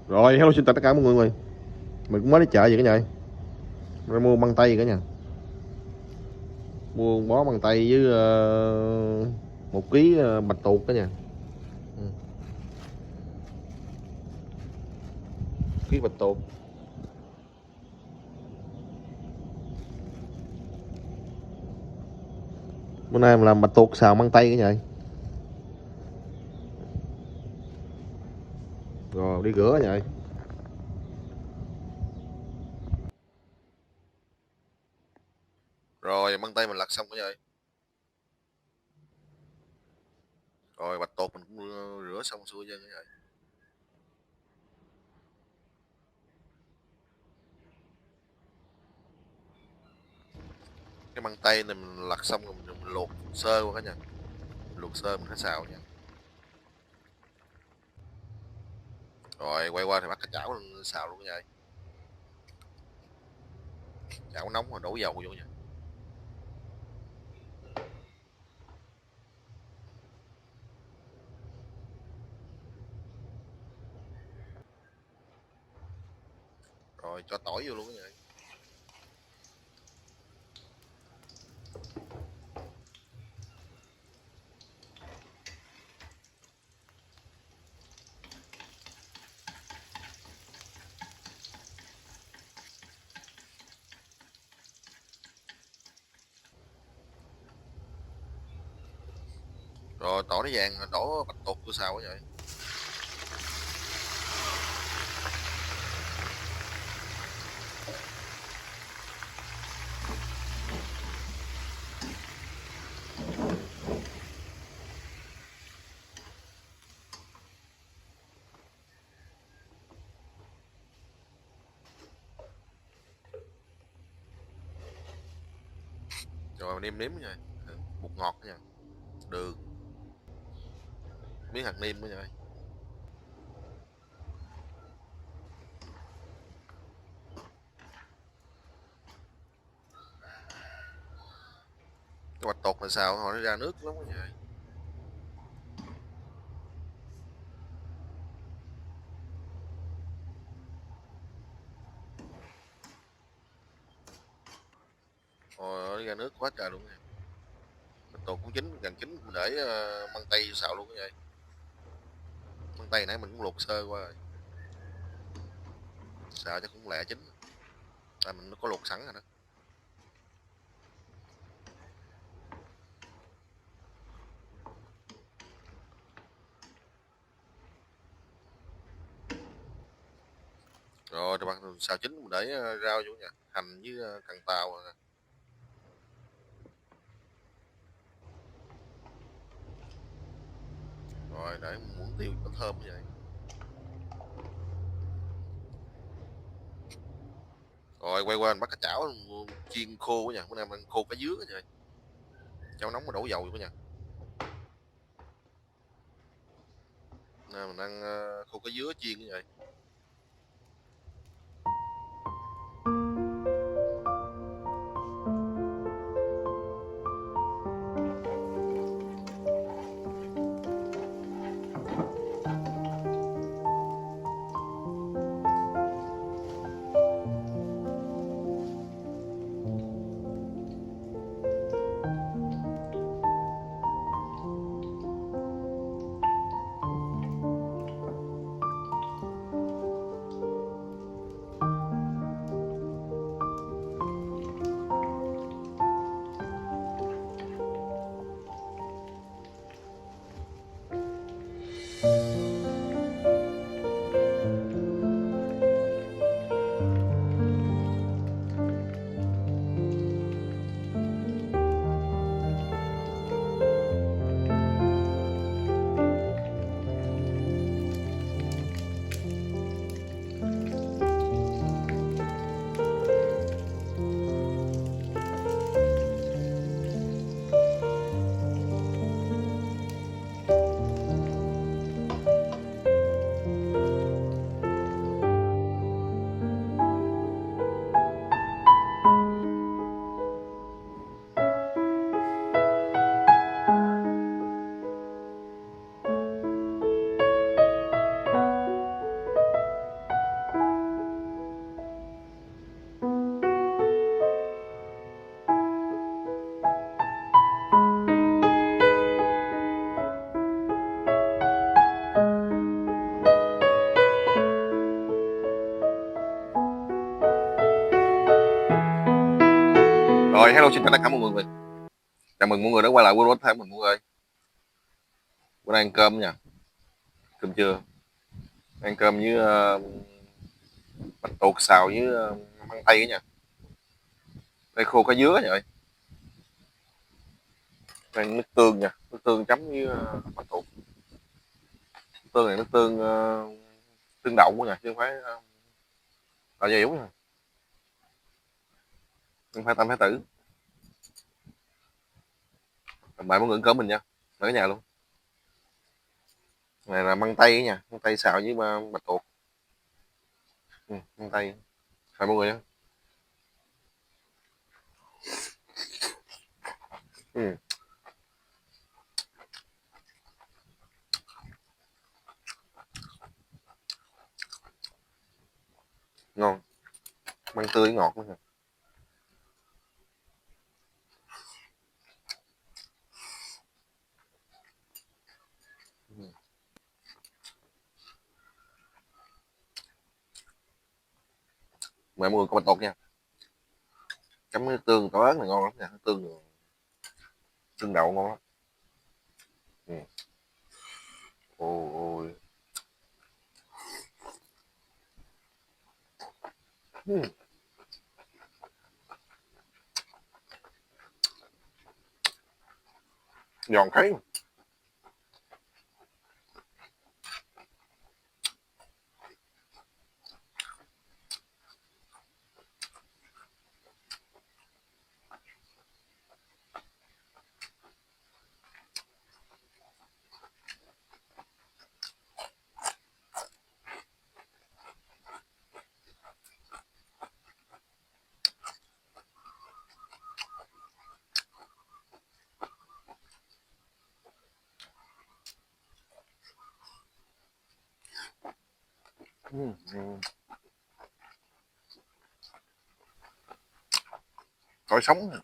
Rồi, hello xin chào tất cả mọi người. Mình cũng mới đi chợ vậy cả nhà. Rồi mua măng tây cả nhà. Mua bó măng tây với 1 ký bạch tuộc cả nhà. Ừ. Ký bạch tuộc. Bữa nay mình làm bạch tuộc xào măng tây cả nhà. Rồi đi rửa cả nhà. Rồi măng tây mình lặt xong cả nhà. Rồi bạch tuộc mình cũng rửa xong xuôi chưa cả nhà. Cái măng tây này mình lặt xong rồi mình luộc sơ qua cả nhà. Luộc sơ mình hãy xào nha. Rồi quay qua thì bắt cái chảo lên xào luôn cả nhà. Chảo nóng rồi đổ dầu vô nha. Rồi cho tỏi vô luôn cả nhà. Rồi tỏi nó vàng đổ bạch tuộc vô xào cả nhà. Rồi nêm nếm nha. Bột ngọt nha, đường, miếng hạt nêm nữa nha. Cái bạch tuộc là xào hồi nó ra nước lắm cả nhà. Rồi nó ra nước quá trời luôn nha. Bạch tuộc cũng chín gần chín mình để măng tây xào luôn cả nhà. Măng tây nãy mình cũng luộc sơ qua rồi, xào cho cũng lẹ chín, tại mình có luộc sẵn rồi đó. Rồi bằng xào chín mình để rau vô nha, hành với cần tàu rồi. Rồi để muỗng tiêu cho thơm như vậy. Rồi quay qua mình bắt cái chảo chiên khô cả nhà, bữa nay mình khô cái dứa cả nhà. Chảo nóng mà đổ dầu vô cả nhà. Nè mình ăn khô cái dứa chiên như vậy. Rồi, hello xin chào tất cả mọi người. Chào mừng mọi người đã quay lại với thêm mình mọi người. Bữa nay ăn cơm nha. Cơm trưa. Ăn cơm với bạch tuộc xào với măng tây nha. Đây khô cá dứa nha ơi. Đây nước tương nha, nước tương chấm với bạch tuộc. Nước tương này nước tương tương đậu nha, chứ không phải đậu dẻo nha. Không phải tam thái tử. Mời mọi người ăn cơm mình nha. Ở nhà luôn. Này là măng tây nha, măng tây xào với bạch tuộc. Măng tây. Mời mọi người nha. Ừ. Ngon. Măng tươi ngọt nữa. Mời mọi người có bạch tuộc nha. Chấm nước tương tỏi ớt này ngon lắm nha, tương đậu ngon lắm. Ừ. Ôi. Ừ. Giòn thấy tỏi sống.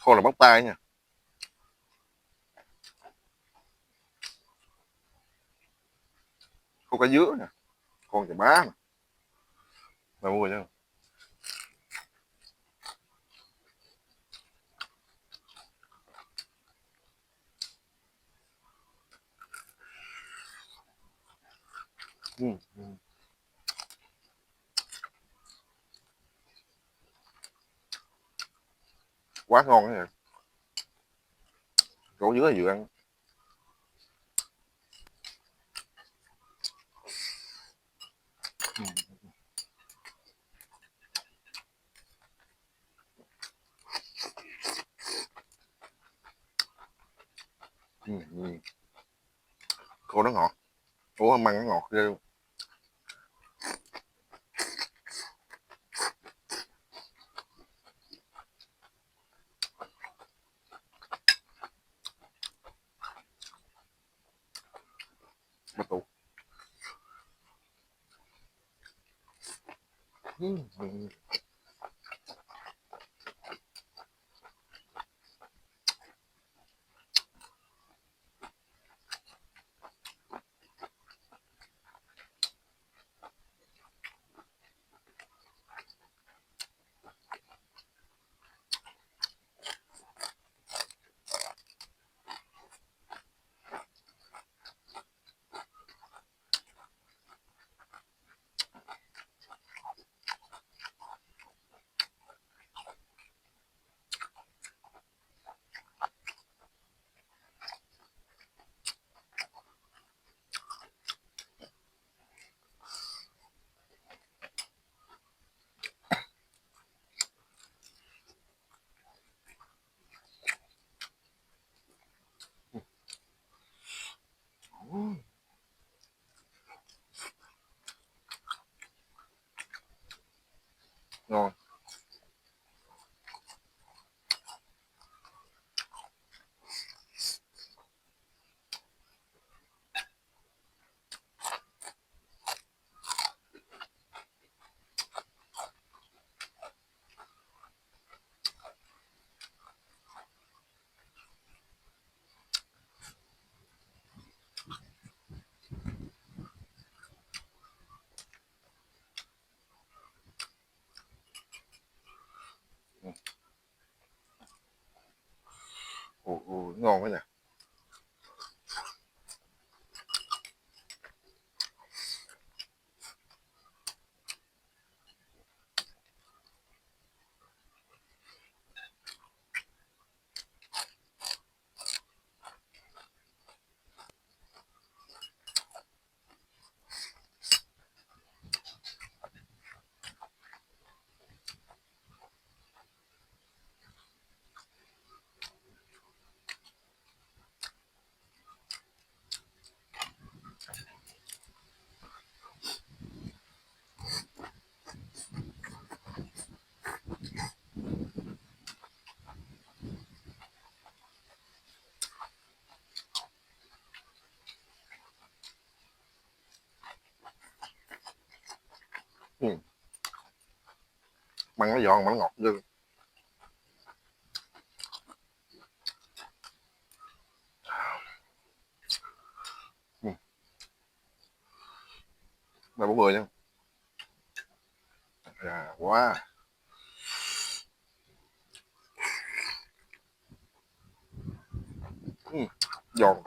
Khô là bóc tay nha, khô cá dứa nè, con chà bá nè, mời mọi người nha. Quá ngon nha, rau dứa là vừa ăn. Cô nó ngọt, ủa măng nó ngọt ghê luôn. Bắt tụ. ngon quá nhỉ. Ừ. Măng nó giòn mà nó ngọt dư. Ừ. Mà 40 nha. À, quá. Ừ. Giòn.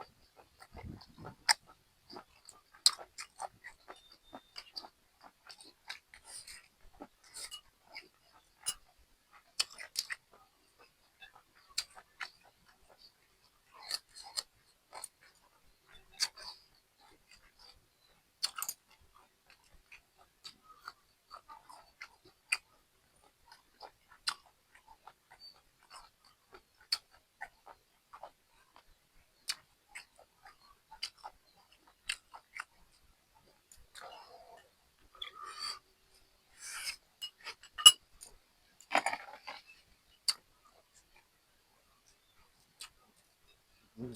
Ừ.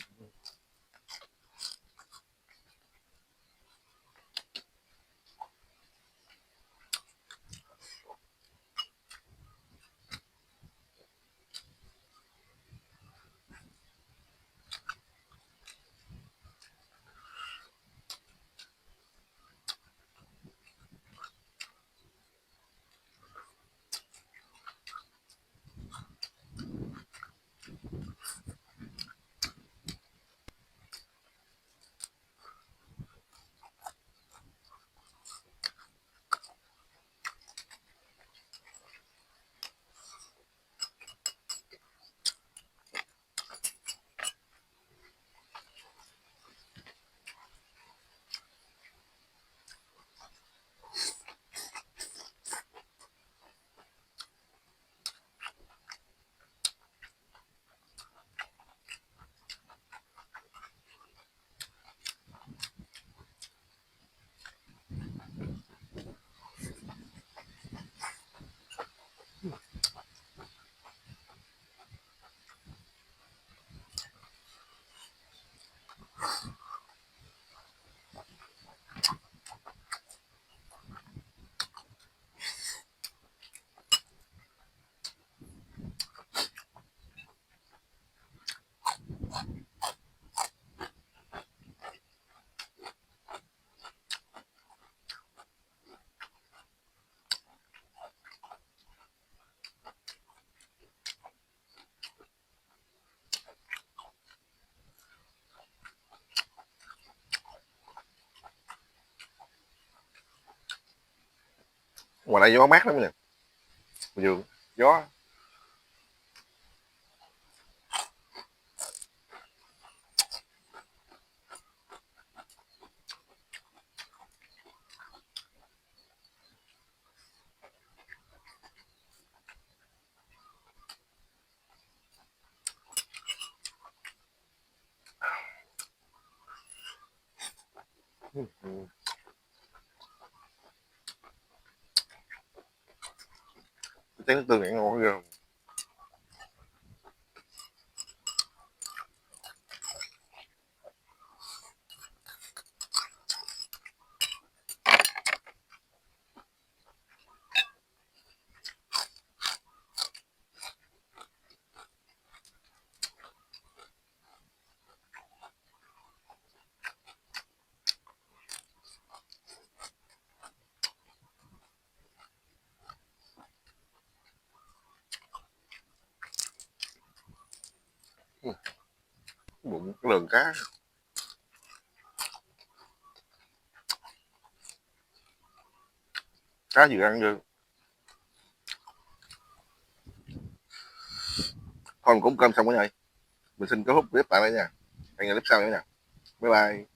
Ngoài đây gió mát lắm nè. Vườn gió. Ừ. Chén nước tương này ngon ghê. Ừ. bụng cái lượng cá. Cá vừa ăn chưa. Thôi mình cũng cơm xong rồi, mình xin kết thúc clip tại đây nha, hẹn gặp clip sau nữa nha, bye bye.